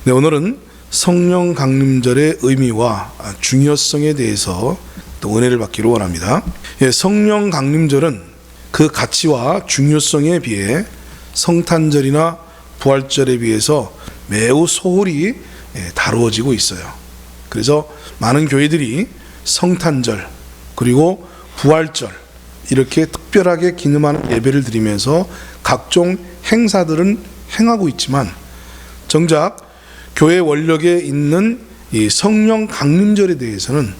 네, 오늘은 성령 강림절의 의미와 중요성에 대해서 또 은혜를 받기를 원합니다. 성령 강림절은 그 가치와 중요성에 비해 성탄절이나 부활절에 비해서 매우 소홀히 다루어지고 있어요. 그래서 많은 교회들이 성탄절 그리고 부활절 이렇게 특별하게 기념하는 예배를 드리면서 각종 행사들은 행하고 있지만 정작 교회 원력에 있는 이 성령 강림절에 대해서는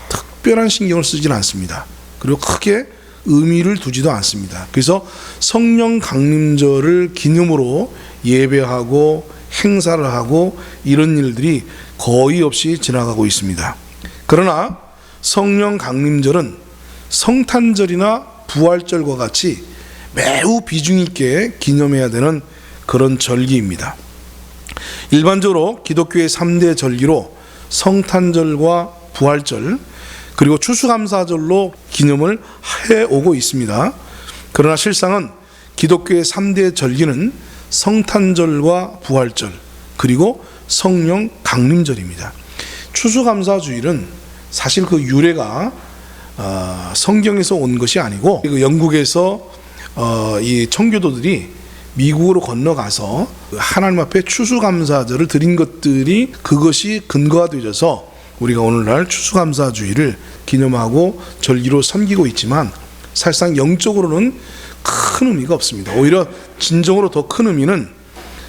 특별한 신경을 쓰지 않습니다. 그리고 크게 의미를 두지도 않습니다. 그래서 성령 강림절을 기념으로 예배하고 행사를 하고 이런 일들이 거의 없이 지나가고 있습니다. 그러나 성령 강림절은 성탄절이나 부활절과 같이 매우 비중 있게 기념해야 되는 그런 절기입니다. 일반적으로 기독교의 3대 절기로 성탄절과 부활절 그리고 추수감사절로 기념을 해오고 있습니다. 그러나 실상은 기독교의 3대 절기는 성탄절과 부활절 그리고 성령 강림절입니다. 추수감사주일은 사실 그 유래가 성경에서 온 것이 아니고 영국에서 이 청교도들이 미국으로 건너가서 하나님 앞에 추수감사절을 드린 것들이 그것이 근거가 되어서 우리가 오늘날 추수감사주일을 기념하고 절기로 섬기고 있지만 사실상 영적으로는 큰 의미가 없습니다. 오히려 진정으로 더 큰 의미는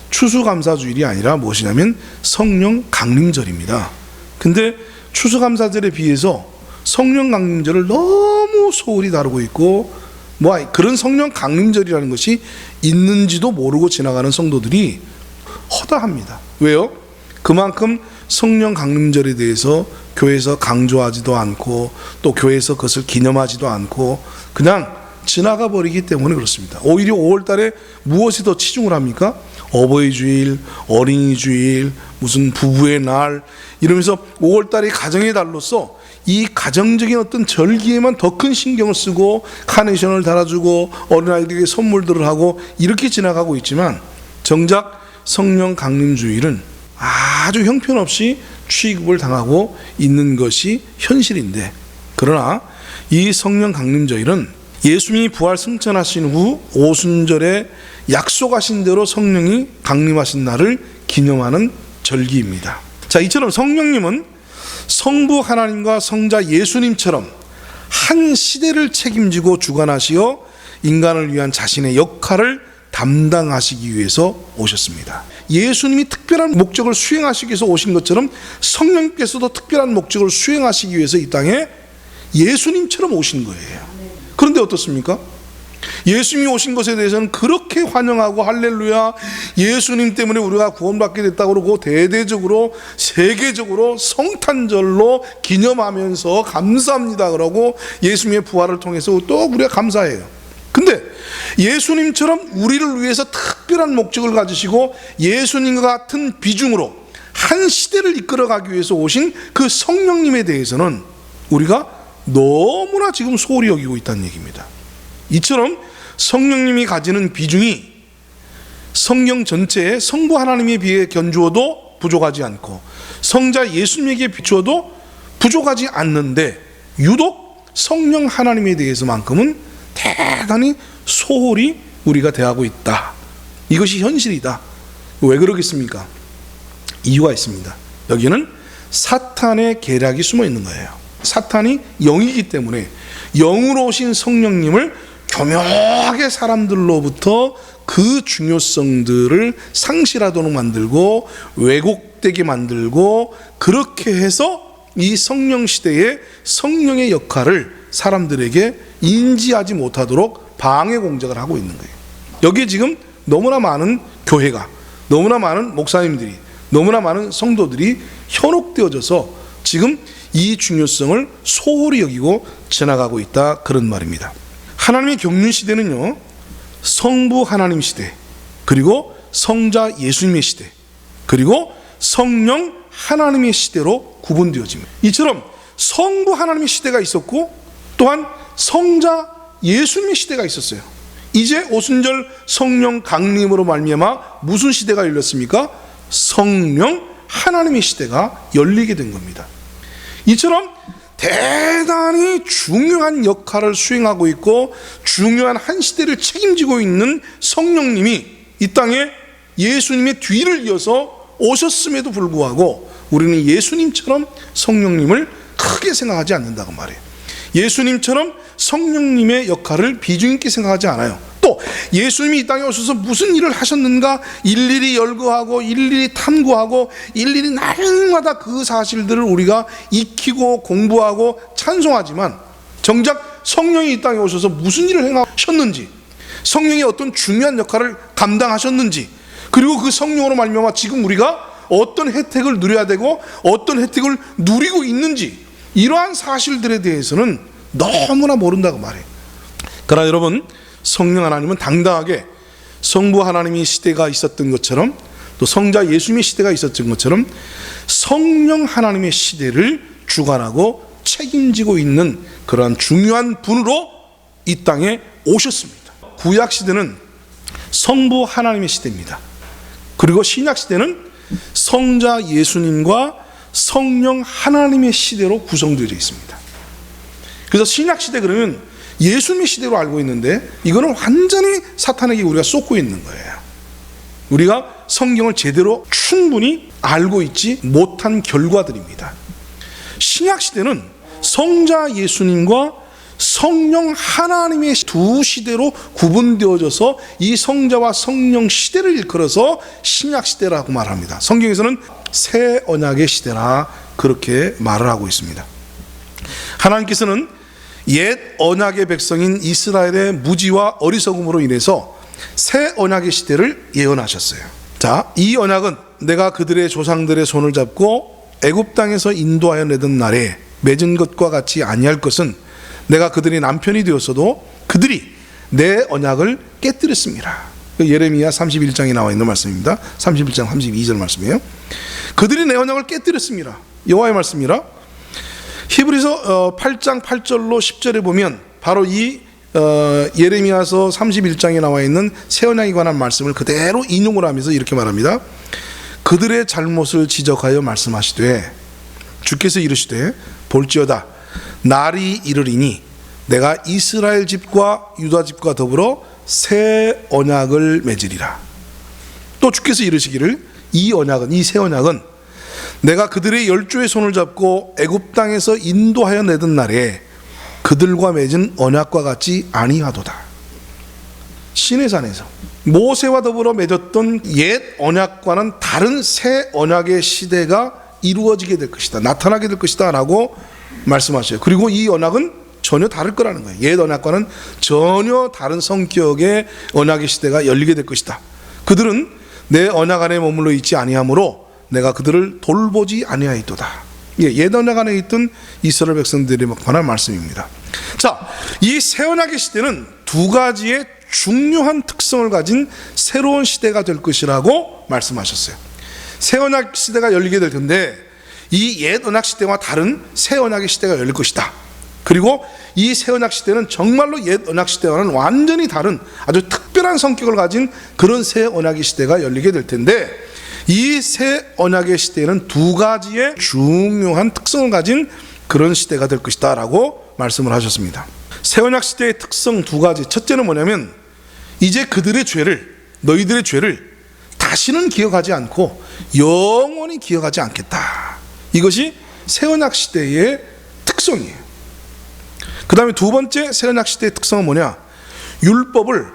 추수감사주일이 아니라 무엇이냐면 성령 강림절입니다. 근데 추수감사절에 비해서 성령 강림절을 너무 소홀히 다루고 있고 그런 성령 강림절이라는 것이 있는지도 모르고 지나가는 성도들이 허다합니다. 왜요? 그만큼 성령 강림절에 대해서 교회에서 강조하지도 않고 또 교회에서 그것을 기념하지도 않고 그냥 지나가 버리기 때문에 그렇습니다. 오히려 5월달에 무엇이 더 치중을 합니까? 어버이주일, 어린이주일, 무슨 부부의 날 이러면서 5월달이 가정의 달로서 이 가정적인 어떤 절기에만 더 큰 신경을 쓰고 카네이션을 달아주고 어린아이들에게 선물들을 하고 이렇게 지나가고 있지만 정작 성령 강림주일은 아주 형편없이 취급을 당하고 있는 것이 현실인데 그러나 이 성령 강림주일은 예수님이 부활 승천하신 후 오순절에 약속하신 대로 성령이 강림하신 날을 기념하는 절기입니다. 자, 이처럼 성령님은 성부 하나님과 성자 예수님처럼 한 시대를 책임지고 주관하시어 인간을 위한 자신의 역할을 담당하시기 위해서 오셨습니다. 예수님이 특별한 목적을 수행하시기 위해서 오신 것처럼 성령님께서도 특별한 목적을 수행하시기 위해서 이 땅에 예수님처럼 오신 거예요. 그런데 어떻습니까? 예수님이 오신 것에 대해서는 그렇게 환영하고 할렐루야 예수님 때문에 우리가 구원받게 됐다고 그러고 대대적으로 세계적으로 성탄절로 기념하면서 감사합니다 그러고 예수님의 부활을 통해서 또 우리가 감사해요. 근데 예수님처럼 우리를 위해서 특별한 목적을 가지시고 예수님과 같은 비중으로 한 시대를 이끌어가기 위해서 오신 그 성령님에 대해서는 우리가 너무나 지금 소홀히 여기고 있다는 얘기입니다. 이처럼 성령님이 가지는 비중이 성경 전체의 성부 하나님에 비해 견주어도 부족하지 않고 성자 예수님에게 비추어도 부족하지 않는데 유독 성령 하나님에 대해서만큼은 대단히 소홀히 우리가 대하고 있다. 이것이 현실이다. 왜 그러겠습니까? 이유가 있습니다. 여기는 사탄의 계략이 숨어 있는 거예요. 사탄이 영이기 때문에 영으로 오신 성령님을 교묘하게 사람들로부터 그 중요성들을 상실하도록 만들고 왜곡되게 만들고 그렇게 해서 이 성령 시대의 성령의 역할을 사람들에게 인지하지 못하도록 방해 공작을 하고 있는 거예요. 여기에 지금 너무나 많은 교회가 너무나 많은 목사님들이 너무나 많은 성도들이 현혹되어져서 지금 이 중요성을 소홀히 여기고 지나가고 있다 그런 말입니다. 하나님의 경륜 시대는요 성부 하나님 시대 그리고 성자 예수님의 시대 그리고 성령 하나님의 시대로 구분되어집니다. 이처럼 성부 하나님의 시대가 있었고 또한 성자 예수님의 시대가 있었어요. 이제 오순절 성령 강림으로 말미암아 무슨 시대가 열렸습니까? 성령 하나님의 시대가 열리게 된 겁니다. 이처럼 대단히 중요한 역할을 수행하고 있고 중요한 한 시대를 책임지고 있는 성령님이 이 땅에 예수님의 뒤를 이어서 오셨음에도 불구하고 우리는 예수님처럼 성령님을 크게 생각하지 않는다고 말해요. 예수님처럼 성령님의 역할을 비중 있게 생각하지 않아요. 또 예수님이 이 땅에 오셔서 무슨 일을 하셨는가 일일이 열거하고 일일이 탐구하고 일일이 날마다 그 사실들을 우리가 익히고 공부하고 찬송하지만 정작 성령이 이 땅에 오셔서 무슨 일을 행하셨는지, 성령이 어떤 중요한 역할을 감당하셨는지, 그리고 그 성령으로 말미암아 지금 우리가 어떤 혜택을 누려야 되고 어떤 혜택을 누리고 있는지, 이러한 사실들에 대해서는 너무나 모른다고 말해요. 그러나 여러분, 성령 하나님은 당당하게 성부 하나님의 시대가 있었던 것처럼 또 성자 예수님의 시대가 있었던 것처럼 성령 하나님의 시대를 주관하고 책임지고 있는 그러한 중요한 분으로 이 땅에 오셨습니다. 구약 시대는 성부 하나님의 시대입니다. 그리고 신약 시대는 성자 예수님과 성령 하나님의 시대로 구성되어 있습니다. 그래서 신약 시대 그러면 예수님의 시대로 알고 있는데 이거는 완전히 사탄에게 우리가 쏟고 있는 거예요. 우리가 성경을 제대로 충분히 알고 있지 못한 결과들입니다. 신약 시대는 성자 예수님과 성령 하나님의 두 시대로 구분되어져서 이 성자와 성령 시대를 일컬어서 신약 시대라고 말합니다. 성경에서는 새 언약의 시대라 그렇게 말을 하고 있습니다. 하나님께서는 옛 언약의 백성인 이스라엘의 무지와 어리석음으로 인해서 새 언약의 시대를 예언하셨어요. 자, 이 언약은 내가 그들의 조상들의 손을 잡고 애굽 땅에서 인도하여 내던 날에 맺은 것과 같이 아니할 것은 내가 그들이 남편이 되었어도 그들이 내 언약을 깨뜨렸습니다. 예레미야 31장에 나와 있는 말씀입니다. 31장 32절 말씀이에요. 그들이 내 언약을 깨뜨렸습니다. 여호와의 말씀이라. 히브리서 8장 8절로 10절에 보면 바로 이 예레미야서 31장에 나와 있는 새 언약에 관한 말씀을 그대로 인용을 하면서 이렇게 말합니다. 그들의 잘못을 지적하여 말씀하시되 주께서 이르시되 볼지어다 날이 이르리니 내가 이스라엘 집과 유다 집과 더불어 새 언약을 맺으리라. 또 주께서 이르시기를 이 언약은, 이 새 언약은 내가 그들의 열조의 손을 잡고 애굽 땅에서 인도하여 내던 날에 그들과 맺은 언약과 같이 아니하도다. 시내산에서 모세와 더불어 맺었던 옛 언약과는 다른 새 언약의 시대가 이루어지게 될 것이다, 나타나게 될 것이다 라고 말씀하셔요. 그리고 이 언약은 전혀 다를 거라는 거예요. 옛 언약과는 전혀 다른 성격의 언약의 시대가 열리게 될 것이다. 그들은 내 언약 안에 머물러 있지 아니하므로 내가 그들을 돌보지 아니하였도다. 옛 언약 안에 있던 이스라엘 백성들에 관한 말씀입니다. 자, 이 새 언약의 시대는 두 가지의 중요한 특성을 가진 새로운 시대가 될 것이라고 말씀하셨어요. 새 언약 시대가 열리게 될 텐데 이 옛 언약 시대와 다른 새 언약의 시대가 열릴 것이다. 그리고 이 새 언약 시대는 정말로 옛 언약 시대와는 완전히 다른 아주 특별한 성격을 가진 그런 새 언약의 시대가 열리게 될 텐데 이 새 언약의 시대에는 두 가지의 중요한 특성을 가진 그런 시대가 될 것이다 라고 말씀을 하셨습니다. 새 언약 시대의 특성 두 가지. 첫째는 뭐냐면 이제 그들의 죄를, 너희들의 죄를 다시는 기억하지 않고 영원히 기억하지 않겠다. 이것이 새 언약 시대의 특성이에요. 그 다음에 두 번째 새 언약 시대의 특성은 뭐냐? 율법을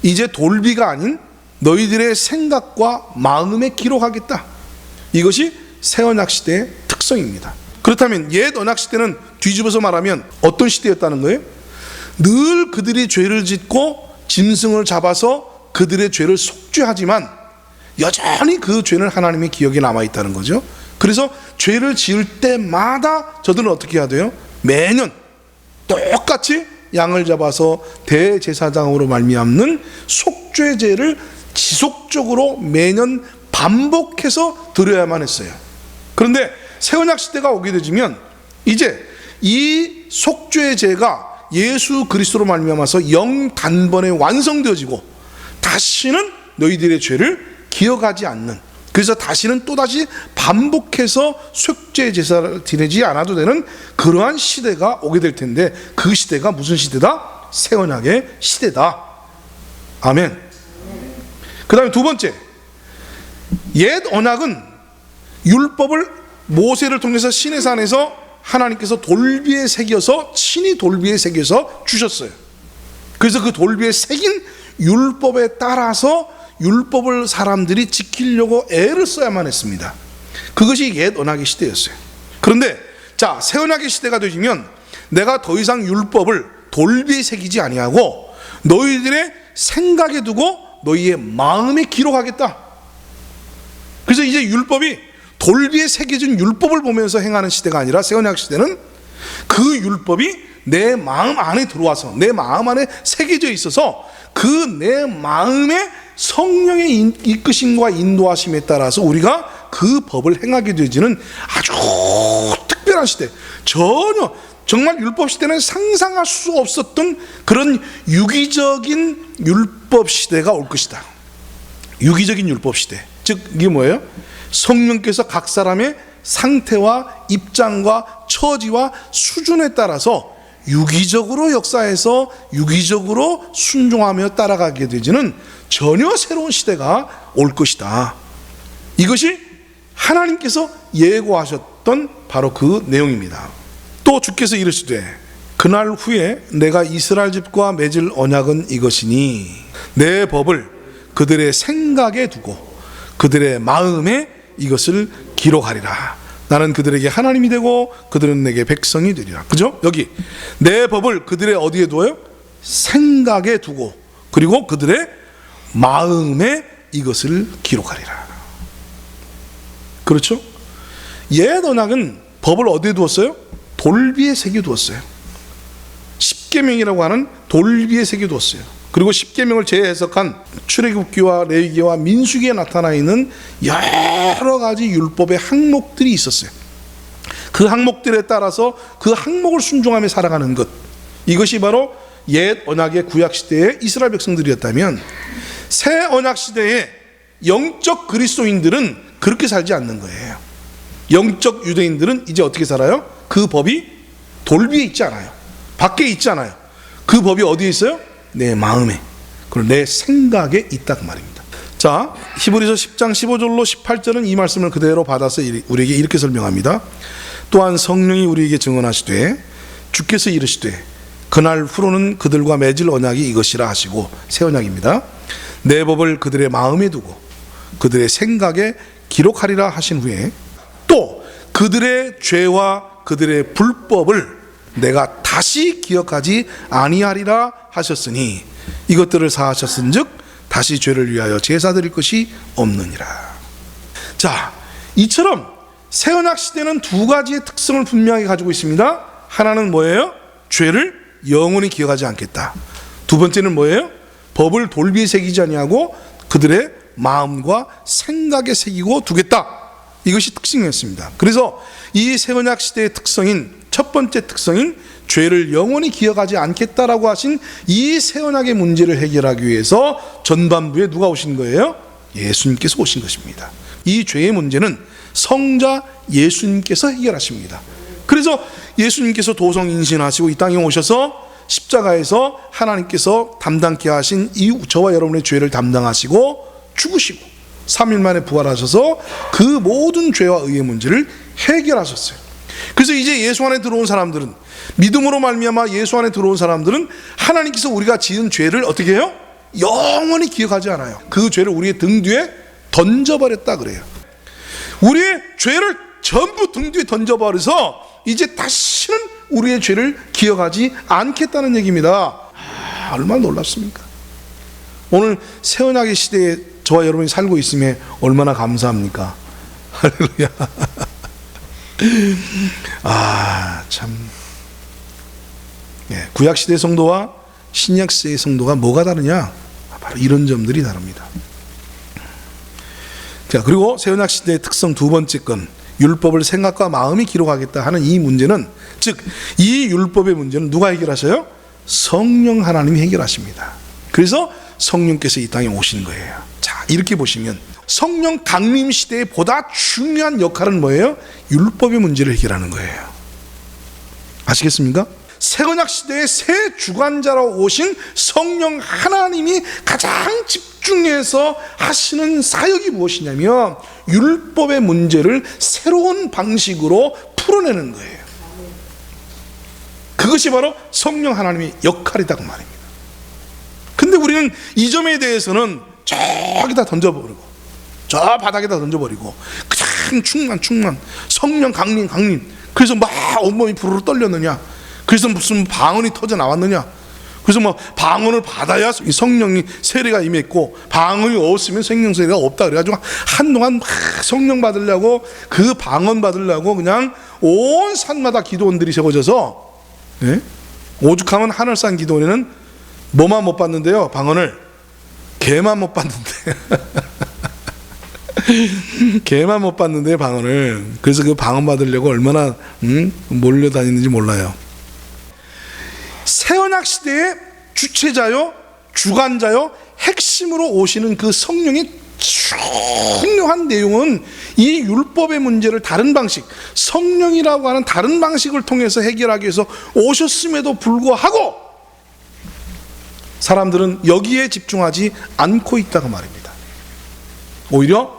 이제 돌비가 아닌 너희들의 생각과 마음에 기록하겠다. 이것이 새 언약 시대의 특성입니다. 그렇다면 옛 언약 시대는 뒤집어서 말하면 어떤 시대였다는 거예요? 늘 그들이 죄를 짓고 짐승을 잡아서 그들의 죄를 속죄하지만 여전히 그 죄는 하나님의 기억에 남아있다는 거죠. 그래서 죄를 지을 때마다 저들은 어떻게 해야 돼요? 매년 똑같이 양을 잡아서 대제사장으로 말미암는 속죄제를 지속적으로 매년 반복해서 드려야만 했어요. 그런데 새 언약 시대가 오게 되면 이제 이 속죄제가 예수 그리스도로 말미암아서 영단번에 완성되어지고 다시는 너희들의 죄를 기억하지 않는, 그래서 다시는 또다시 반복해서 속죄 제사를 드리지 않아도 되는 그러한 시대가 오게 될 텐데, 그 시대가 무슨 시대다? 새 언약의 시대다. 아멘. 그 다음에 두 번째, 옛 언약은 율법을 모세를 통해서 시내산에서 하나님께서 돌비에 새겨서, 친히 돌비에 새겨서 주셨어요. 그래서 그 돌비에 새긴 율법에 따라서 율법을 사람들이 지키려고 애를 써야만 했습니다. 그것이 옛 언약의 시대였어요. 그런데 자, 새 언약의 시대가 되면 내가 더 이상 율법을 돌비에 새기지 아니하고 너희들의 생각에 두고 너희의 마음에 기록하겠다. 그래서 이제 율법이 돌비에 새겨진 율법을 보면서 행하는 시대가 아니라, 새 언약 시대는 그 율법이 내 마음 안에 들어와서 내 마음 안에 새겨져 있어서 그 내 마음에 성령의 이끄심과 인도하심에 따라서 우리가 그 법을 행하게 되지는 아주 특별한 시대, 전혀 정말 율법 시대는 상상할 수 없었던 그런 유기적인 율법 시대가 올 것이다. 유기적인 율법 시대, 즉 이게 뭐예요? 성령께서 각 사람의 상태와 입장과 처지와 수준에 따라서 유기적으로 역사해서 유기적으로 순종하며 따라가게 되지는 전혀 새로운 시대가 올 것이다. 이것이 하나님께서 예고하셨던 바로 그 내용입니다. 또 주께서 이르시되 그날 후에 내가 이스라엘 집과 맺을 언약은 이것이니 내 법을 그들의 생각에 두고 그들의 마음에 이것을 기록하리라. 나는 그들에게 하나님이 되고 그들은 내게 백성이 되리라. 그죠? 여기 내 법을 그들의 어디에 두어요? 생각에 두고 그리고 그들의 마음에 이것을 기록하리라. 그렇죠? 옛 언약은 법을 어디에 두었어요? 돌비에 새겨 두었어요. 십계명이라고 하는 돌비에 새겨 두었어요. 그리고 십계명을 재해석한 출애굽기와 레위기와 민수기에 나타나 있는 여러 가지 율법의 항목들이 있었어요. 그 항목들에 따라서 그 항목을 순종하며 살아가는 것, 이것이 바로 옛 언약의 구약 시대의 이스라엘 백성들이었다면, 새 언약 시대의 영적 그리스도인들은 그렇게 살지 않는 거예요. 영적 유대인들은 이제 어떻게 살아요? 그 법이 돌비에 있지 않아요. 밖에 있지 않아요. 그 법이 어디에 있어요? 내 마음에, 그리고 내 생각에 있다 그 말입니다. 자, 히브리서 10장 15절로 18절은 이 말씀을 그대로 받아서 우리에게 이렇게 설명합니다. 또한 성령이 우리에게 증언하시되 주께서 이르시되 그날 후로는 그들과 맺을 언약이 이것이라 하시고, 새 언약입니다. 내 법을 그들의 마음에 두고 그들의 생각에 기록하리라 하신 후에 또 그들의 죄와 그들의 불법을 내가 다시 기억하지 아니하리라 하셨으니 이것들을 사하셨은즉 다시 죄를 위하여 제사 드릴 것이 없느니라. 자, 이처럼 새 언약 시대는 두 가지의 특성을 분명히 가지고 있습니다. 하나는 뭐예요? 죄를 영원히 기억하지 않겠다. 두 번째는 뭐예요? 법을 돌비에 새기지 아니하고 그들의 마음과 생각에 새기고 두겠다. 이것이 특징이었습니다. 그래서 이 새 언약 시대의 특성인, 첫 번째 특성인 죄를 영원히 기억하지 않겠다라고 하신 이 새 언약의 문제를 해결하기 위해서 전반부에 누가 오신 거예요? 예수님께서 오신 것입니다. 이 죄의 문제는 성자 예수님께서 해결하십니다. 그래서 예수님께서 도성인신하시고 이 땅에 오셔서 십자가에서 하나님께서 담당케 하신 이 저와 여러분의 죄를 담당하시고 죽으시고 3일 만에 부활하셔서 그 모든 죄와 의의 문제를 해결하셨어요. 그래서 이제 예수 안에 들어온 사람들은, 믿음으로 말미암아 예수 안에 들어온 사람들은 하나님께서 우리가 지은 죄를 어떻게 해요? 영원히 기억하지 않아요. 그 죄를 우리의 등 뒤에 던져버렸다 그래요. 우리의 죄를 전부 등 뒤에 던져버려서 이제 다시는 우리의 죄를 기억하지 않겠다는 얘기입니다. 얼마나 놀랍습니까? 오늘 새 언약의 시대에 저와 여러분이 살고 있음에 얼마나 감사합니까? 할렐루야. 참. 구약시대 성도와 신약시대의 성도가 뭐가 다르냐? 바로 이런 점들이 다릅니다. 자, 그리고 새 언약시대의 특성 두 번째 건, 율법을 생각과 마음이 기록하겠다 하는 이 문제는, 즉 이 율법의 문제는 누가 해결하셔요? 성령 하나님이 해결하십니다. 그래서 성령께서 이 땅에 오신 거예요. 자, 이렇게 보시면 성령 강림 시대에 보다 중요한 역할은 뭐예요? 율법의 문제를 해결하는 거예요. 아시겠습니까? 새언약 시대의 새 주관자로 오신 성령 하나님이 가장 집중해서 하시는 사역이 무엇이냐면 율법의 문제를 새로운 방식으로 풀어내는 거예요. 그것이 바로 성령 하나님의 역할이다 그 말입니다. 근데 우리는 이 점에 대해서는 저기다 던져버리고 저 바닥에다 던져버리고 그냥 충만 성령 강림 그래서 막 온몸이 부르르 떨렸느냐, 그래서 무슨 방언이 터져 나왔느냐, 그래서 뭐 방언을 받아야 성령이 세례가 임했고 방언이 없으면 성령 세례가 없다 그래가지고 한동안 막 성령 받으려고 그 방언 받으려고 그냥 온 산마다 기도원들이 세워져서, 예? 오죽하면 하늘산 기도원에는 뭐만 못 받는데요, 방언을 개만 못 받는데 개만 못 받는데 방언을. 그래서 그 방언 받으려고 얼마나 몰려다니는지 몰라요. 새언약 시대의 주체자요, 주관자요, 핵심으로 오시는 그 성령의 중요한 내용은 이 율법의 문제를 다른 방식, 성령이라고 하는 다른 방식을 통해서 해결하기 위해서 오셨음에도 불구하고 사람들은 여기에 집중하지 않고 있다고 말입니다. 오히려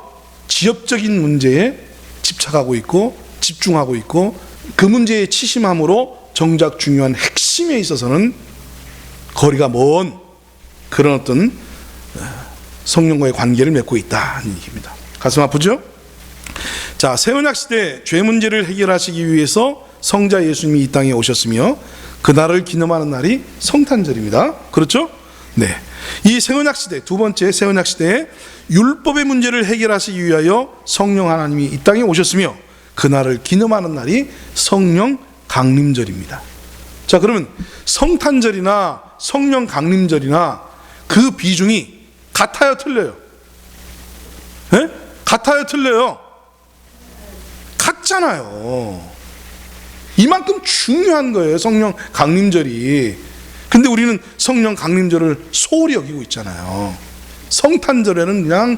지엽적인 문제에 집착하고 있고 집중하고 있고 그 문제에 치심함으로 정작 중요한 핵심에 있어서는 거리가 먼 그런 어떤 성령과의 관계를 맺고 있다는 얘기입니다. 가슴 아프죠? 자, 새언약 시대 죄 문제를 해결하시기 위해서 성자 예수님이 이 땅에 오셨으며 그날을 기념하는 날이 성탄절입니다. 그렇죠? 네. 이 새언약 시대, 두 번째 새언약 시대에 율법의 문제를 해결하시기 위하여 성령 하나님이 이 땅에 오셨으며 그날을 기념하는 날이 성령 강림절입니다. 자, 그러면 성탄절이나 성령 강림절이나 그 비중이 같아요, 틀려요? 예? 같아요, 틀려요? 같잖아요. 이만큼 중요한 거예요, 성령 강림절이. 근데 우리는 성령 강림절을 소홀히 여기고 있잖아요. 성탄절에는 그냥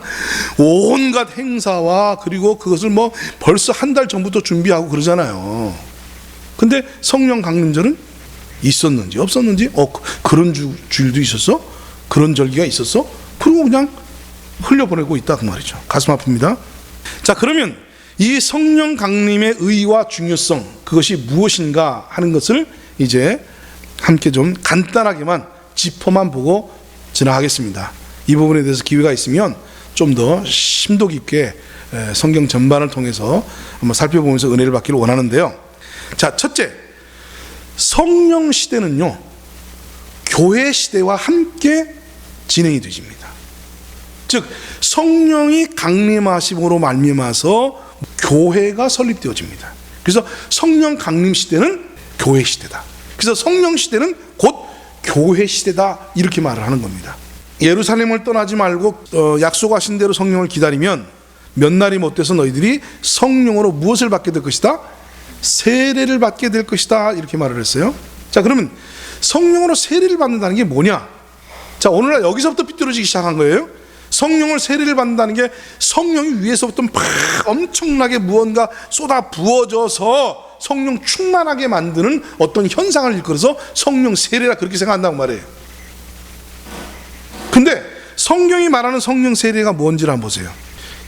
온갖 행사와 그리고 그것을 뭐 벌써 한 달 전부터 준비하고 그러잖아요. 근데 성령 강림절은 있었는지 없었는지, 그런 주일도 있었어? 그런 절기가 있었어? 그리고 그냥 흘려보내고 있다 그 말이죠. 가슴 아픕니다. 자, 그러면 이 성령 강림의 의의와 중요성, 그것이 무엇인가 하는 것을 이제 함께 좀 간단하게만 짚어만 보고 지나가겠습니다. 이 부분에 대해서 기회가 있으면 좀 더 심도 깊게 성경 전반을 통해서 한번 살펴보면서 은혜를 받기를 원하는데요. 자, 첫째, 성령 시대는요, 교회 시대와 함께 진행이 되집니다. 즉 성령이 강림하심으로 말미암아서 교회가 설립되어집니다. 그래서 성령 강림 시대는 교회 시대다. 그래서 성령 시대는 곧 교회 시대다, 이렇게 말을 하는 겁니다. 예루살렘을 떠나지 말고 약속하신 대로 성령을 기다리면 몇 날이 못 돼서 너희들이 성령으로 무엇을 받게 될 것이다? 세례를 받게 될 것이다, 이렇게 말을 했어요. 자, 그러면 성령으로 세례를 받는다는 게 뭐냐? 자, 오늘날 여기서부터 삐뚤어지기 시작한 거예요. 성령을 세례를 받는다는 게 성령이 위에서부터 막 엄청나게 무언가 쏟아 부어져서 성령 충만하게 만드는 어떤 현상을 일컬어서 성령 세례라 그렇게 생각한다고 말해요. 근데 성경이 말하는 성령 세례가 뭔지를 한번 보세요.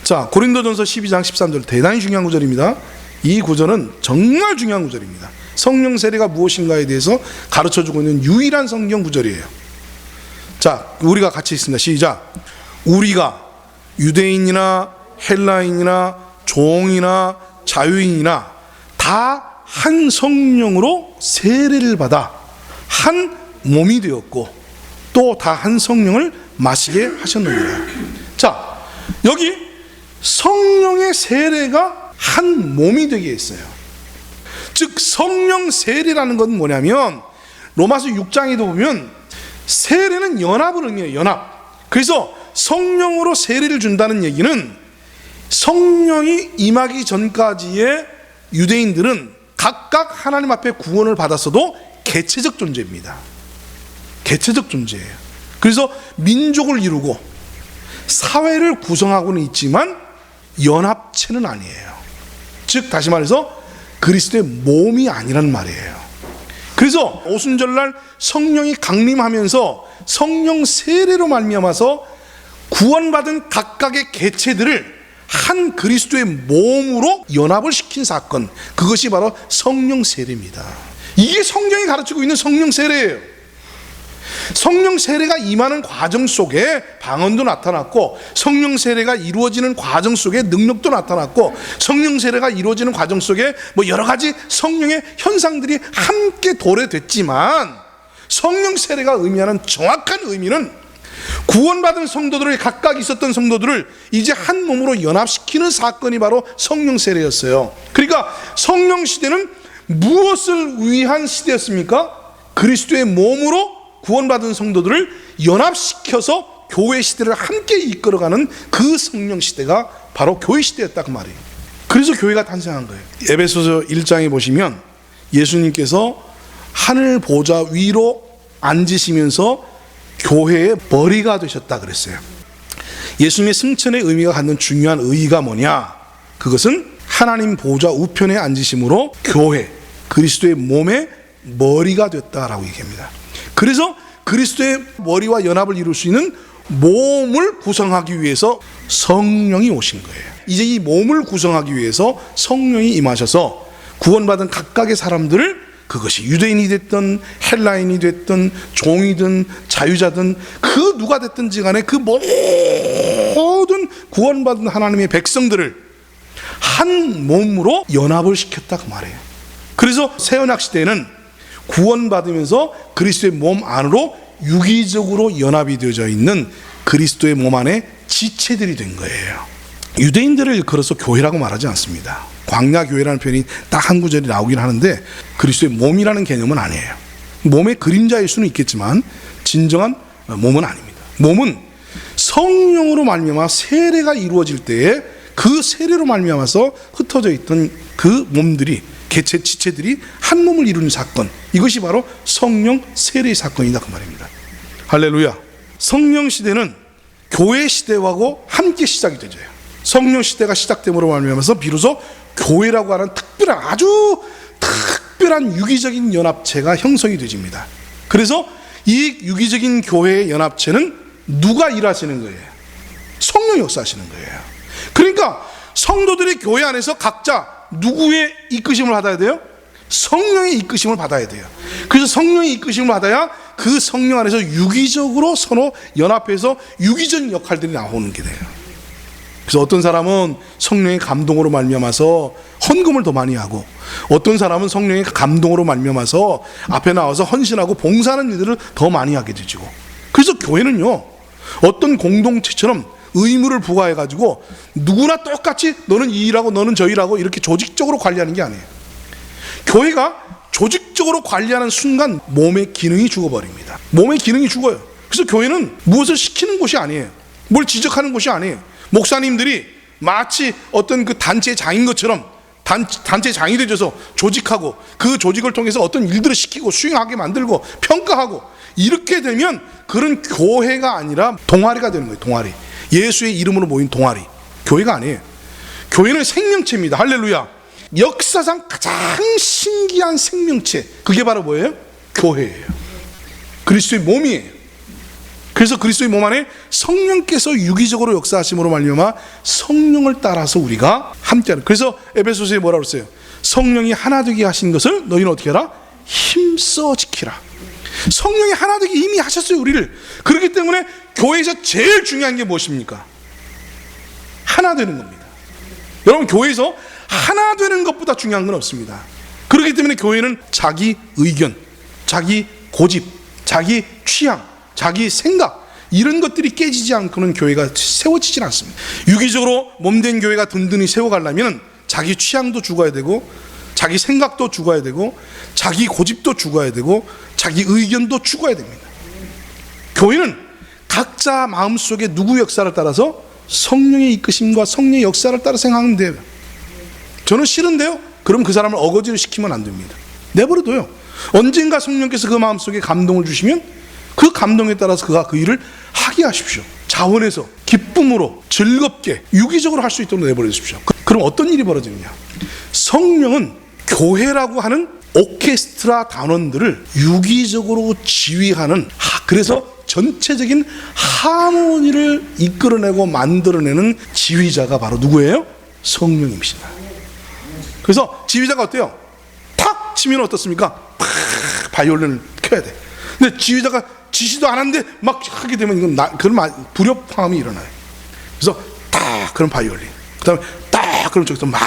자, 고린도전서 12장 13절, 대단히 중요한 구절입니다. 이 구절은 정말 중요한 구절입니다. 성령 세례가 무엇인가에 대해서 가르쳐주고 있는 유일한 성경 구절이에요. 자, 우리가 같이 있습니다. 시작. 우리가 유대인이나 헬라인이나 종이나 자유인이나 다 한 성령으로 세례를 받아 한 몸이 되었고 또 다 한 성령을 마시게 하셨느니라. 자, 여기 성령의 세례가 한 몸이 되게 했어요. 즉 성령 세례라는 건 뭐냐면 로마서 6장에도 보면 세례는 연합을 의미해요. 연합. 그래서 성령으로 세례를 준다는 얘기는 성령이 임하기 전까지의 유대인들은 각각 하나님 앞에 구원을 받았어도 개체적 존재입니다. 개체적 존재예요. 그래서 민족을 이루고 사회를 구성하고는 있지만 연합체는 아니에요. 즉 다시 말해서 그리스도의 몸이 아니란 말이에요. 그래서 오순절날 성령이 강림하면서 성령 세례로 말미암아서 구원받은 각각의 개체들을 한 그리스도의 몸으로 연합을 시킨 사건, 그것이 바로 성령 세례입니다. 이게 성경이 가르치고 있는 성령 세례예요. 성령 세례가 임하는 과정 속에 방언도 나타났고, 성령 세례가 이루어지는 과정 속에 능력도 나타났고, 성령 세례가 이루어지는 과정 속에 여러 가지 성령의 현상들이 함께 도래됐지만, 성령 세례가 의미하는 정확한 의미는 구원받은 성도들이 각각 있었던 성도들을 이제 한 몸으로 연합시키는 사건이 바로 성령 세례였어요. 그러니까 성령 시대는 무엇을 위한 시대였습니까? 그리스도의 몸으로 구원받은 성도들을 연합시켜서 교회 시대를 함께 이끌어가는 그 성령 시대가 바로 교회 시대였다 그 말이에요. 그래서 교회가 탄생한 거예요. 에베소서 1장에 보시면 예수님께서 하늘 보좌 위로 앉으시면서 교회의 머리가 되셨다 그랬어요. 예수님의 승천의 의미가 갖는 중요한 의의가 뭐냐? 그것은 하나님 보좌 우편에 앉으심으로 교회, 그리스도의 몸의 머리가 됐다라고 얘기합니다. 그래서 그리스도의 머리와 연합을 이룰 수 있는 몸을 구성하기 위해서 성령이 오신 거예요. 이제 이 몸을 구성하기 위해서 성령이 임하셔서 구원받은 각각의 사람들을, 그것이 유대인이 됐든 헬라인이 됐든 종이든 자유자든 그 누가 됐든지 간에 그 모든 구원받은 하나님의 백성들을 한 몸으로 연합을 시켰다 그 말이에요. 그래서 새언약 시대에는 구원받으면서 그리스도의 몸 안으로 유기적으로 연합이 되어져 있는 그리스도의 몸 안에 지체들이 된 거예요. 유대인들을 일컬어서 교회라고 말하지 않습니다. 광야교회라는 표현이 딱 한 구절이 나오긴 하는데 그리스도의 몸이라는 개념은 아니에요. 몸의 그림자일 수는 있겠지만 진정한 몸은 아닙니다. 몸은 성령으로 말미암아 세례가 이루어질 때에 그 세례로 말미암아서 흩어져 있던 그 몸들이, 개체 지체들이 한 몸을 이루는 사건, 이것이 바로 성령 세례의 사건이다 그 말입니다. 할렐루야. 성령 시대는 교회 시대하고 함께 시작이 되죠. 성령 시대가 시작됨으로 말미암아서 비로소 교회라고 하는 특별한, 아주 특별한 유기적인 연합체가 형성이 되집니다. 그래서 이 유기적인 교회의 연합체는 누가 일하시는 거예요? 성령이 역사하시는 거예요. 그러니까 성도들이 교회 안에서 각자 누구의 이끄심을 받아야 돼요? 성령의 이끄심을 받아야 돼요. 그래서 성령의 이끄심을 받아야 그 성령 안에서 유기적으로 서로 연합해서 유기적인 역할들이 나오는 게 돼요. 그래서 어떤 사람은 성령의 감동으로 말미암아서 헌금을 더 많이 하고, 어떤 사람은 성령의 감동으로 말미암아서 앞에 나와서 헌신하고 봉사하는 일들을 더 많이 하게 되죠. 그래서 교회는요, 어떤 공동체처럼 의무를 부과해가지고 누구나 똑같이 너는 이 일하고 너는 저 일하고 이렇게 조직적으로 관리하는 게 아니에요. 교회가 조직적으로 관리하는 순간 몸의 기능이 죽어버립니다. 몸의 기능이 죽어요. 그래서 교회는 무엇을 시키는 곳이 아니에요. 뭘 지적하는 곳이 아니에요. 목사님들이 마치 어떤 그 단체 장인 것처럼 단체 장이 되어서 조직하고 그 조직을 통해서 어떤 일들을 시키고 수행하게 만들고 평가하고, 이렇게 되면 그런 교회가 아니라 동아리가 되는 거예요. 동아리. 예수의 이름으로 모인 동아리. 교회가 아니에요. 교회는 생명체입니다. 할렐루야. 역사상 가장 신기한 생명체, 그게 바로 뭐예요? 교회예요. 그리스도의 몸이에요. 그래서 그리스도의 몸 안에 성령께서 유기적으로 역사하심으로 말미암아 성령을 따라서 우리가 함께하는. 그래서 에베소서에 뭐라고 했어요? 성령이 하나 되게 하신 것을 너희는 어떻게 하라? 힘써 지키라. 성령이 하나 되게 이미 하셨어요, 우리를. 그렇기 때문에 교회에서 제일 중요한 게 무엇입니까? 하나 되는 겁니다. 여러분, 교회에서 하나 되는 것보다 중요한 건 없습니다. 그렇기 때문에 교회는 자기 의견, 자기 고집, 자기 취향, 자기 생각, 이런 것들이 깨지지 않고는 교회가 세워지지 않습니다. 유기적으로 몸된 교회가 든든히 세워가려면 자기 취향도 죽어야 되고, 자기 생각도 죽어야 되고, 자기 고집도 죽어야 되고, 자기 의견도 죽어야 됩니다. 교회는 각자 마음속에 누구 역사를 따라서 성령의 이끄심과 성령의 역사를 따라 생각하면 돼요. 저는 싫은데요? 그럼 그 사람을 어거지로 시키면 안 됩니다. 내버려둬요. 언젠가 성령께서 그 마음속에 감동을 주시면 그 감동에 따라서 그가 그 일을 하게 하십시오. 자원해서 기쁨으로 즐겁게 유기적으로 할 수 있도록 내버려 주십시오. 그럼 어떤 일이 벌어지느냐? 성령은 교회라고 하는 오케스트라 단원들을 유기적으로 지휘하는, 그래서 전체적인 하모니를 이끌어내고 만들어내는 지휘자가 바로 누구예요? 성령님이시다. 그래서 지휘자가 어때요? 탁 치면 어떻습니까? 팍 바이올린을 켜야 돼. 근데 지휘자가 지시도 안 하는데 막 하게 되면 이건 그런 불협화음이 일어나요. 그래서 딱 그런 바이올린, 그 다음에 딱 그럼 저기서 막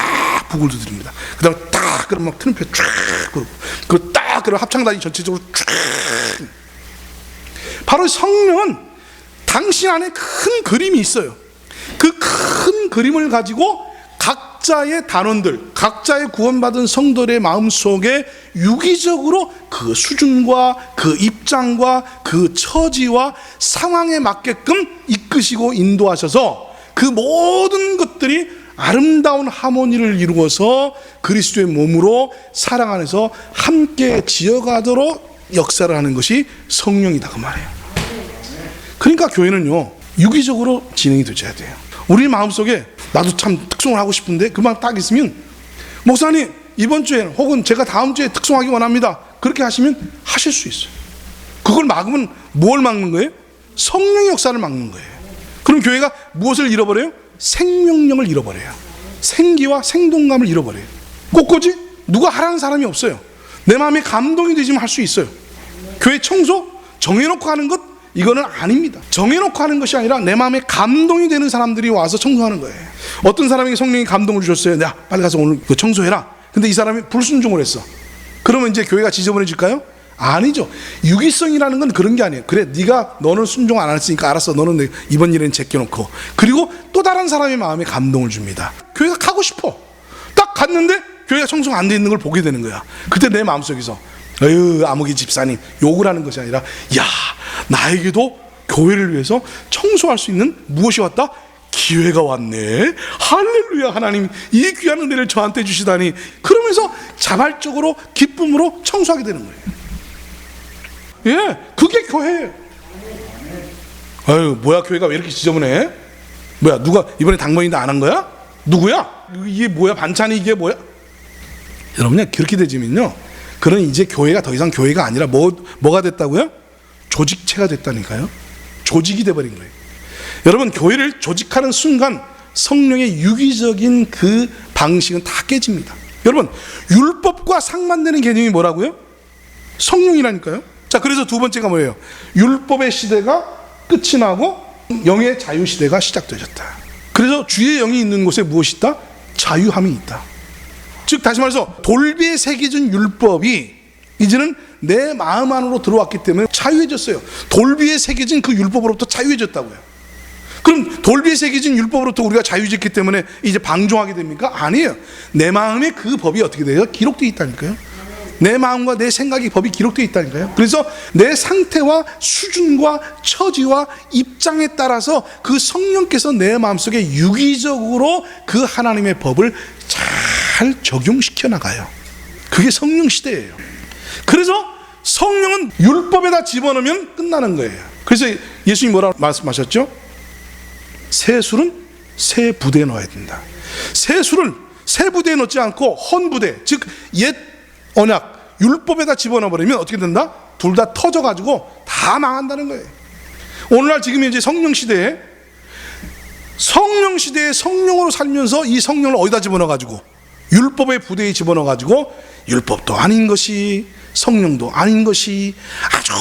북을 두드립니다. 그 다음에 딱 그럼 막 트럼펫 쫙 그러고, 그 딱 그럼 합창단이 전체적으로 쫙. 바로 성령은 당신 안에 큰 그림이 있어요. 그 큰 그림을 가지고 각자의 단원들, 각자의 구원받은 성도들의 마음속에 유기적으로 그 수준과 그 입장과 그 처지와 상황에 맞게끔 이끄시고 인도하셔서 그 모든 것들이 아름다운 하모니를 이루어서 그리스도의 몸으로 사랑 안에서 함께 지어가도록 역사를 하는 것이 성령이다, 그 말이에요. 그러니까 교회는요, 유기적으로 진행이 되셔야 돼요. 우리 마음속에 나도 참 특송을 하고 싶은데 그 마음 딱 있으면, 목사님 이번 주에 혹은 제가 다음 주에 특송하기 원합니다, 그렇게 하시면 하실 수 있어요. 그걸 막으면 뭘 막는 거예요? 성령의 역사를 막는 거예요. 그럼 교회가 무엇을 잃어버려요? 생명력을 잃어버려요. 생기와 생동감을 잃어버려요. 꽃꽂이 누가 하라는 사람이 없어요. 내 마음에 감동이 되지만 할 수 있어요. 교회 청소 정해놓고 하는 것, 이거는 아닙니다. 정해놓고 하는 것이 아니라 내 마음에 감동이 되는 사람들이 와서 청소하는 거예요. 어떤 사람에게 성령이 감동을 주셨어요. 야, 빨리 가서 오늘 그 청소해라. 근데 이 사람이 불순종을 했어. 그러면 이제 교회가 지저분해질까요? 아니죠. 유기성이라는 건 그런 게 아니에요. 그래, 너는 순종 안 했으니까 알았어, 너는 이번 일에는 제껴놓고. 그리고 또 다른 사람의 마음에 감동을 줍니다. 교회가 가고 싶어. 딱 갔는데 교회가 청소가 안 돼 있는 걸 보게 되는 거야. 그때 내 마음속에서 어휴, 아무개 집사님, 욕을 하는 것이 아니라, 야, 나에게도 교회를 위해서 청소할 수 있는 무엇이 왔다? 기회가 왔네. 할렐루야, 하나님 이 귀한 은혜를 저한테 주시다니. 그러면서 자발적으로 기쁨으로 청소하게 되는 거예요. 예, 그게 교회예요. 아유, 뭐야, 교회가 왜 이렇게 지저분해? 뭐야, 누가 이번에 당번인데 안 한 거야? 누구야? 이게 뭐야, 반찬이 이게 뭐야? 여러분요, 그렇게 되지면요, 그런 이제 교회가 더 이상 교회가 아니라 뭐가 됐다고요? 조직체가 됐다니까요. 조직이 돼버린 거예요. 여러분, 교회를 조직하는 순간 성령의 유기적인 그 방식은 다 깨집니다. 여러분, 율법과 상반되는 개념이 뭐라고요? 성령이라니까요. 자, 그래서 두 번째가 뭐예요? 율법의 시대가 끝이 나고 영의 자유 시대가 시작되었다. 그래서 주의 영이 있는 곳에 무엇이 있다? 자유함이 있다. 즉, 다시 말해서 돌비에 새겨진 율법이 이제는 내 마음 안으로 들어왔기 때문에 자유해졌어요. 돌비에 새겨진 그 율법으로부터 자유해졌다고요. 그럼 돌비에 새겨진 율법으로부터 우리가 자유해졌기 때문에 이제 방종하게 됩니까? 아니에요. 내 마음에 그 법이 어떻게 돼요? 기록되어 있다니까요. 내 마음과 내 생각이 법이 기록되어 있다니까요. 그래서 내 상태와 수준과 처지와 입장에 따라서 그 성령께서 내 마음속에 유기적으로 그 하나님의 법을 잘 적용시켜 나가요. 그게 성령 시대예요. 그래서 성령은 율법에다 집어넣으면 끝나는 거예요. 그래서 예수님이 뭐라고 말씀하셨죠? 새 술은 새 부대에 넣어야 된다. 새 술을 새 부대에 넣지 않고 헌 부대, 즉 옛 언약 율법에다 집어넣어버리면 어떻게 된다? 둘 다 터져가지고 다 망한다는 거예요. 오늘날 지금 이제 성령 시대에 성령으로 살면서 이 성령을 어디다 집어넣어가지고 율법의 부대에 집어넣어가지고 율법도 아닌 것이 성령도 아닌 것이 아주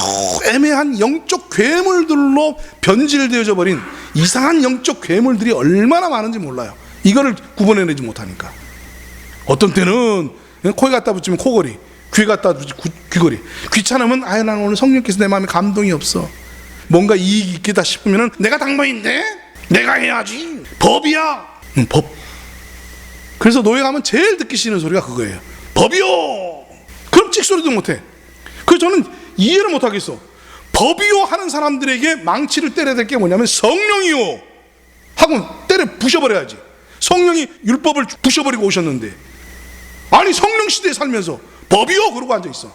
애매한 영적 괴물들로 변질되어져 버린 이상한 영적 괴물들이 얼마나 많은지 몰라요. 이거를 구분해내지 못하니까. 어떤 때는 코에 갖다 붙이면 코걸이, 귀에 갖다 붙이면 귀걸이. 귀찮으면 아예 나는 오늘 성령께서 내 마음에 감동이 없어, 뭔가 이익이 있겠다 싶으면 내가 당번인데 내가 해야지, 법이야. 법. 그래서 노예 가면 제일 듣기 싫은 소리가 그거예요. 법이요. 그럼 찍소리도 못해. 그래서 저는 이해를 못하겠어. 법이요 하는 사람들에게 망치를 때려야 될 게 뭐냐면 성령이요 하고 때려 부셔버려야지. 성령이 율법을 부셔버리고 오셨는데, 아니 성령 시대에 살면서 법이요 그러고 앉아있어.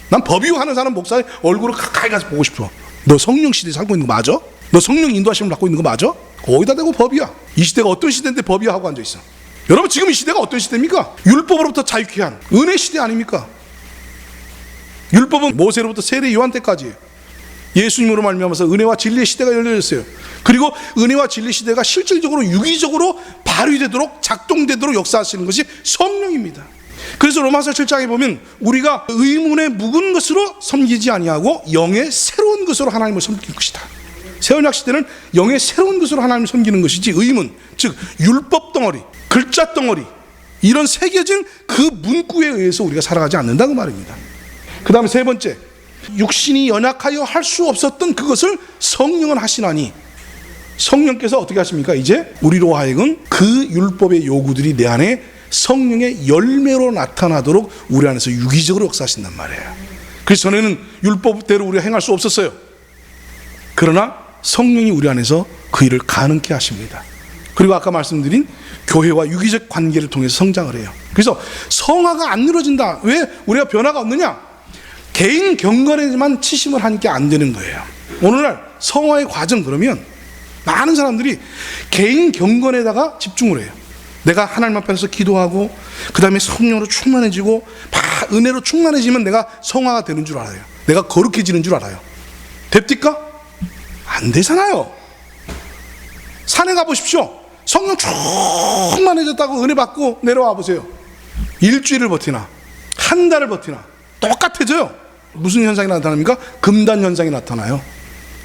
난 법이요 하는 사람 목사의 얼굴을 가까이 가서 보고 싶어. 너 성령 시대에 살고 있는 거 맞아? 너 성령 인도하심을 받고 있는 거 맞아? 거기다 대고 법이야. 이 시대가 어떤 시대인데 법이야 하고 앉아있어. 여러분 지금 이 시대가 어떤 시대입니까? 율법으로부터 자유케 한 은혜 시대 아닙니까? 율법은 모세로부터 세례 요한 때까지 예수님으로 말미암아서 은혜와 진리의 시대가 열려졌어요. 그리고 은혜와 진리 시대가 실질적으로 유기적으로 발휘되도록 작동되도록 역사하시는 것이 성령입니다. 그래서 로마서 7장에 보면 우리가 의문의 묵은 것으로 섬기지 아니하고 영의 새로운 것으로 하나님을 섬길 것이다. 새언약 시대는 영의 새로운 것으로 하나님을 섬기는 것이지 의문, 즉 율법 덩어리, 글자 덩어리 이런 새겨진 그 문구에 의해서 우리가 살아가지 않는다고 말입니다. 그 다음에 세 번째, 육신이 연약하여 할 수 없었던 그것을 성령은 하시나니 성령께서 어떻게 하십니까? 이제 우리로 하여금 그 율법의 요구들이 내 안에 성령의 열매로 나타나도록 우리 안에서 유기적으로 역사하신단 말이에요. 그래서 전에는 율법대로 우리가 행할 수 없었어요. 그러나 성령이 우리 안에서 그 일을 가능케 하십니다. 그리고 아까 말씀드린 교회와 유기적 관계를 통해서 성장을 해요. 그래서 성화가 안 이루어진다. 왜 우리가 변화가 없느냐? 개인 경건에만 치심을 하니까 안 되는 거예요. 오늘날 성화의 과정 그러면 많은 사람들이 개인 경건에다가 집중을 해요. 내가 하나님 앞에서 기도하고 그 다음에 성령으로 충만해지고 막 은혜로 충만해지면 내가 성화가 되는 줄 알아요. 내가 거룩해지는 줄 알아요. 됩니까? 안 되잖아요. 산에 가보십시오. 성령 충만해졌다고 은혜 받고 내려와 보세요. 일주일을 버티나 한 달을 버티나 똑같아져요. 무슨 현상이 나타납니까? 금단 현상이 나타나요.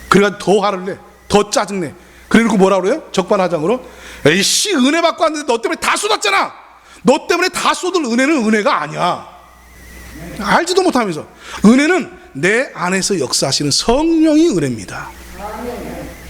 그래가지고 더 화를 내, 더 짜증내. 그래놓고 뭐라 그래요? 적반하장으로 에이씨 은혜 받고 왔는데 너 때문에 다 쏟았잖아. 너 때문에 다 쏟을 은혜는 은혜가 아니야. 알지도 못하면서. 은혜는 내 안에서 역사하시는 성령이 은혜입니다.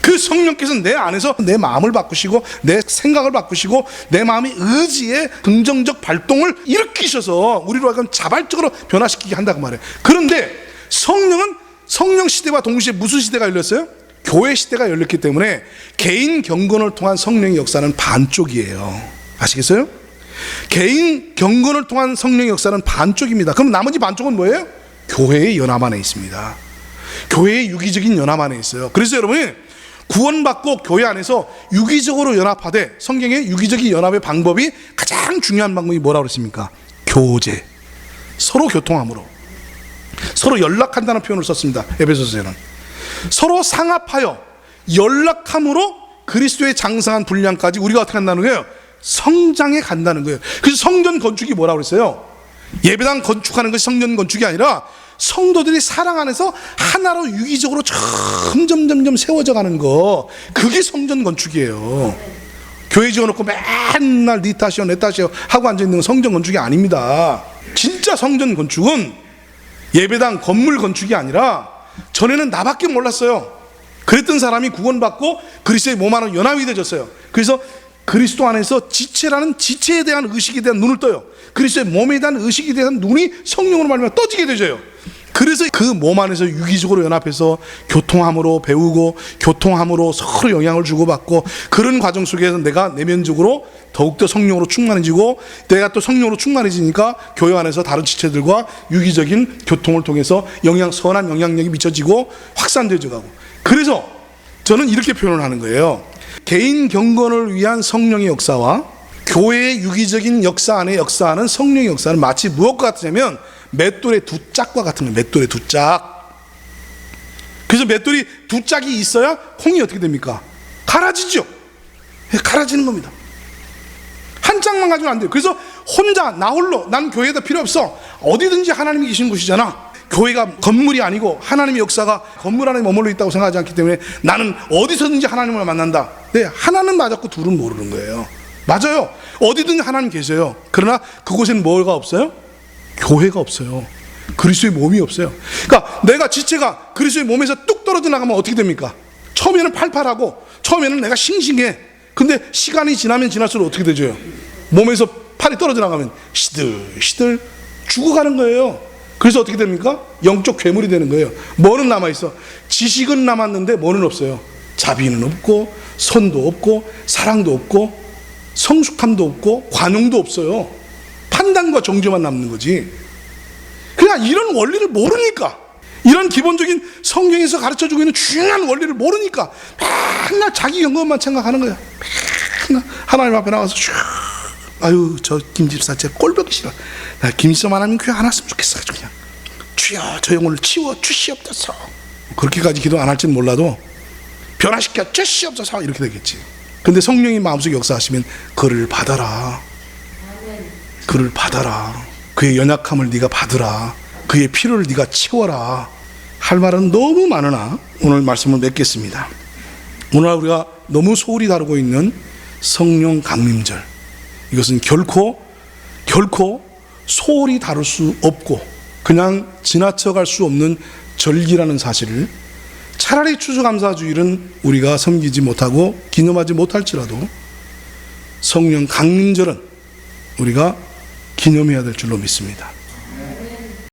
그 성령께서 내 안에서 내 마음을 바꾸시고 내 생각을 바꾸시고 내 마음의 의지에 긍정적 발동을 일으키셔서 우리로 하여금 자발적으로 변화시키게 한다고 말해요. 그런데 성령은 성령 시대와 동시에 무슨 시대가 열렸어요? 교회 시대가 열렸기 때문에 개인 경건을 통한 성령의 역사는 반쪽이에요. 아시겠어요? 개인 경건을 통한 성령의 역사는 반쪽입니다. 그럼 나머지 반쪽은 뭐예요? 교회의 연합 안에 있습니다. 교회의 유기적인 연합 안에 있어요. 그래서 여러분이 구원받고 교회 안에서 유기적으로 연합하되 성경의 유기적인 연합의 방법이 가장 중요한 방법이 뭐라고 그랬습니까? 교제. 서로 교통함으로. 서로 연락한다는 표현을 썼습니다. 에베소서에는. 서로 상합하여 연락함으로 그리스도의 장성한 분량까지 우리가 어떻게 한다는 거예요? 성장해 간다는 거예요. 그래서 성전 건축이 뭐라고 그랬어요? 예배당 건축하는 것이 성전 건축이 아니라 성도들이 사랑 안에서 하나로 유기적으로 점점 세워져 가는 거, 그게 성전 건축이에요. 교회 지어놓고 맨날 니 탓이요 내 탓이요 하고 앉아있는 건 성전 건축이 아닙니다. 진짜 성전 건축은 예배당 건물 건축이 아니라, 전에는 나밖에 몰랐어요. 그랬던 사람이 구원받고 그리스도의 몸 안으로 연합이 되졌어요. 그래서 그리스도 안에서 지체라는 지체에 대한 의식에 대한 눈을 떠요. 그리스도의 몸에 대한 의식에 대한 눈이 성령으로 말미암아 떠지게 되져요. 그래서 그 몸 안에서 유기적으로 연합해서 교통함으로 배우고 교통함으로 서로 영향을 주고받고, 그런 과정 속에서 내가 내면적으로 더욱더 성령으로 충만해지고, 내가 또 성령으로 충만해지니까 교회 안에서 다른 지체들과 유기적인 교통을 통해서 선한 영향력이 미쳐지고 확산되어 가고. 그래서 저는 이렇게 표현을 하는 거예요. 개인 경건을 위한 성령의 역사와 교회의 유기적인 역사 안에 역사하는 성령의 역사는 마치 무엇과 같으냐면 맷돌의 두 짝과 같은 거예요. 맷돌의 두 짝. 그래서 맷돌이 두 짝이 있어야 콩이 어떻게 됩니까? 갈아지죠. 갈아지는 겁니다. 한 짝만 가지고는 안 돼요. 그래서 혼자 나 홀로 난 교회에다 필요 없어. 어디든지 하나님이 계신 곳이잖아. 교회가 건물이 아니고 하나님의 역사가 건물 안에 머물러 있다고 생각하지 않기 때문에 나는 어디서든지 하나님을 만난다. 네, 하나는 맞았고 둘은 모르는 거예요. 맞아요. 어디든지 하나님 계세요. 그러나 그곳에는 뭐가 없어요? 교회가 없어요. 그리스도의 몸이 없어요. 그러니까 내가 지체가 그리스도의 몸에서 뚝 떨어져 나가면 어떻게 됩니까? 처음에는 팔팔하고 처음에는 내가 싱싱해. 근데 시간이 지나면 지날수록 어떻게 되죠? 몸에서 팔이 떨어져 나가면 시들시들 죽어가는 거예요. 그래서 어떻게 됩니까? 영적 괴물이 되는 거예요. 뭐는 남아있어? 지식은 남았는데 뭐는 없어요? 자비는 없고 선도 없고 사랑도 없고 성숙함도 없고 관용도 없어요. 판단과 정죄만 남는 거지. 그냥 이런 원리를 모르니까, 이런 기본적인 성경에서 가르쳐주고 있는 중요한 원리를 모르니까 맨날 자기 경험만 생각하는 거야. 맨날 하나님 앞에 나가서 아유 저 김집사 진짜 꼴보기 싫어. 나 김집사만 하면 교회 안 왔으면 좋겠어. 그냥 주여 저 영혼을 치워 주시옵소서. 그렇게까지 기도 안 할지는 몰라도 변화시켜 주시옵소서 이렇게 되겠지. 근데 성령이 마음속에 역사하시면 그를 받아라. 그를 받아라. 그의 연약함을 네가 받으라. 그의 필요를 네가 채워라. 할 말은 너무 많으나 오늘 말씀을 맺겠습니다. 오늘 우리가 너무 소홀히 다루고 있는 성령 강림절, 이것은 결코 소홀히 다룰 수 없고 그냥 지나쳐갈 수 없는 절기라는 사실을, 차라리 추수감사주일은 우리가 섬기지 못하고 기념하지 못할지라도 성령 강림절은 우리가 기념해야 될 줄로 믿습니다.